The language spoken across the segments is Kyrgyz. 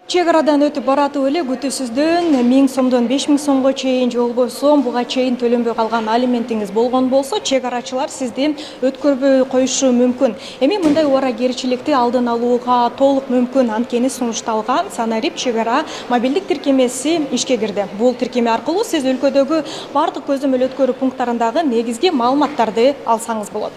Чек арадан өтүп баратып эле күтүүсүздөн 1000 сомдон 5000 сомго чейин же болбосо буга чейин төлөнбөй калган алиментиңиз болгон болсо, чек арачылар сизди өткөрбөй коюшу мүмкүн. Эми мындай убакырчылыкты алдын алууга толук мүмкүн анткени сунушталган Санарип чек ара мобилдик тиркемеси ишке кирди. Бул тиркеме аркылуу сиз өлкөдөгү бардык көзөмөл өткөрүү пункттарындагы негизги маалыматтарды алсаңыз болот.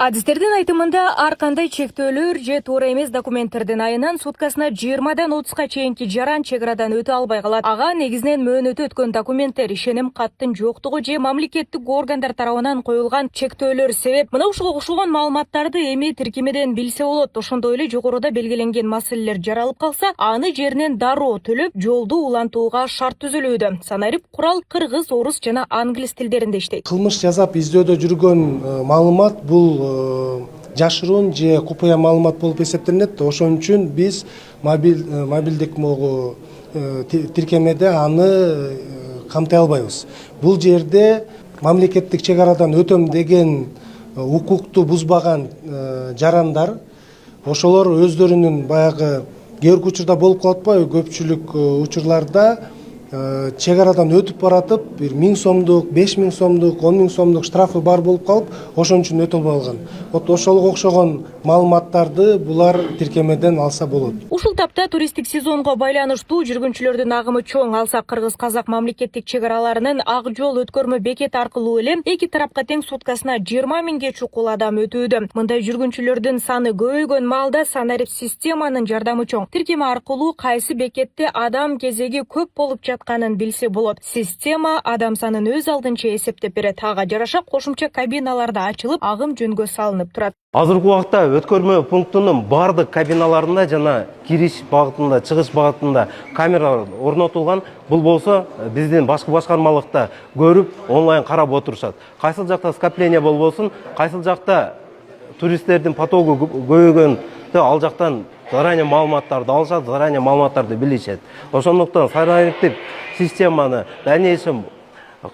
Адистердин айтымында ар кандай чектөөлөр же туура эмес документтердин айынан суткасына 20дан 30га чейинки жаран чек арадан өтө албай калат. Ага негизинен мөөнөтү өткөн документтер, ишеним каттын жоктугу же мамлекеттик органдар тарабынан коюлган чектөөлөр себеп. Мына ушуга кошулган маалыматтарды эми тиркемеден билсе болот. Ошондой эле жогоруда белгиленген маселелер жаралып калса, аны жеринен дароо төлөп, жолду улантууга шарт түзүлүүдө. Санарип курал кыргыз, орус жана англис тилдеринде иштейт. Кылмыш жасап издөөдө жүргөн маалымат бул жашыруун же купуя маалымат болуп эсептелинет. Ошон үчүн биз мобилдик тиркемеде аны камтай албайбыз. Бул жерде мамлекеттик чек арадан өтөм деген укукту бузбаган жарандар, ошолор өздөрүнүн баягы кээ бир учурда болуп калат атпайбы, көпчүлүк учурларда чек арадан өтүп баратып, 1000 сомдук, 5000 сомдук, 10 000 сомдук штрафы бар болуп калып, ошон үчүн өтө албай калган. Вот ошого окшогон маалыматтарды булар тиркемеден алса болот. Ушул тапта туристтик сезонго байланыштуу жүргүнчүлөрдүн агымы чоң. Алса кыргыз-казак мамлекеттик чек араларынын ак жол өткөрмө бекети аркылуу эле эки тарапка тең суткасына 20 миңге чукул адам өтүүдө. Мындай жүргүнчүлөрдүн саны көбөйгөн маалда Санарип системанын жардамы чоң. Тиркеме аркылуу кайсы бекетте адам кезеги көп болуп жатканын билсе болот. Система адам санын өз алдынча эсептеп берет. Ага жараша кошумча кабиналарда ачылып, агым жөнгө салынып турат. Азыркы убакта өткөрмө пунктунун бардык кабиналарында жана кириш багытында, чыгыш багытында камералар орнотулган. Бул болсо биздин башкы башкармалыкта көрүп, онлайн карап отурушат. Кайсыл жакта скопление болбосун, кайсыл жакта туристтердин потогу көбөйгөндө ал жактан заранее маалыматтарды алышат, заранее маалыматтарды билишет. Ошондуктан Санариптик системаны дальнейшем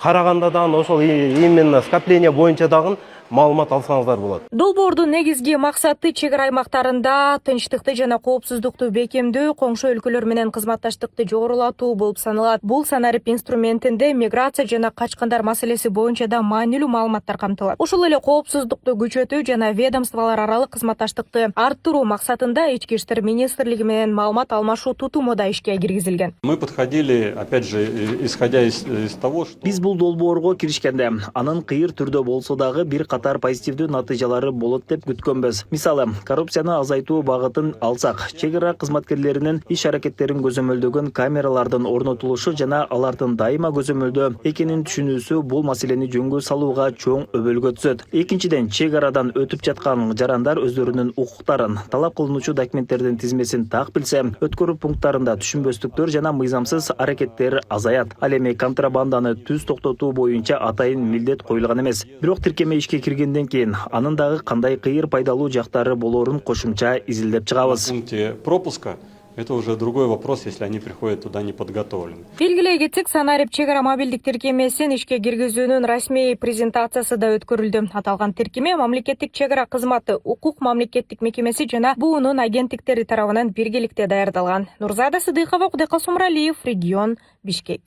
караганда дагы ошол именно скопление боюнча дагы маалымат алсаңыздар болот. Долбоордун негизги максаты чек ара аймактарында тынчтыкты жана коопсуздукту бекемдөө, коңшу өлкөлөр менен кызматташтыкты жогорулатуу болуп саналат. Бул Санарип инструментинде миграция жана качкындар маселеси боюнча да маанилүү маалыматтар камтылат. Ошол эле коопсуздукту күчөтүү жана ведомстволор аралык кызматташтыкты арттыруу максатында Ички иштер министрлиги менен маалымат алмашуу тутуму да ишке киргизилген. Мы подходили, опять же, исходя из того, что биз бул долбоорго киришкенде анын кыйыр түрдө болсо дагы бир катар позитивдүү натыйжалары болот деп күткөнбүз. Мисалы, коррупцияны азайтуу багытын алсак, чек ара кызматкерлеринин иш аракеттерин көзөмөлдөгөн камералардын орнотулушу жана алардын дайыма көзөмөлдө экенин түшүнүүсү бул маселени жөнгө салууга чоң өбөлгө түзөт. Экинчиден, чек арадан өтүп жаткан жарандар өздөрүнүн укуктарын, талап кылынуучу документтердин тизмесин так билсе, өткөрүү пункттарында түшүнбөстүктөр жана мыйзамсыз аракеттер азаят. Ал эми контрабанданы түз токтотуу боюнча атайын милдет коюлган эмес. Бирок тиркеме ишке киргенден кийин анын дагы кандай кыйыр пайдалуу жактары болоорун кошумча изилдеп чыгабыз. на пункте пропуска это уже другой вопрос, если они приходят туда неподготовлены. Белгилей кетсек, Санарип чек ара мобилдик тиркемесин ишке киргизүүнүн расмий презентациясы да өткөрүлдү. Аталган тиркеме мамлекеттик чек ара кызматы, укук мамлекеттик мекемеси жана буунун агенттиктери тарабынан биргеликте даярдалган. Нурзада Сыдыкова, Кудайкал Сумралиев, регион, Бишкек.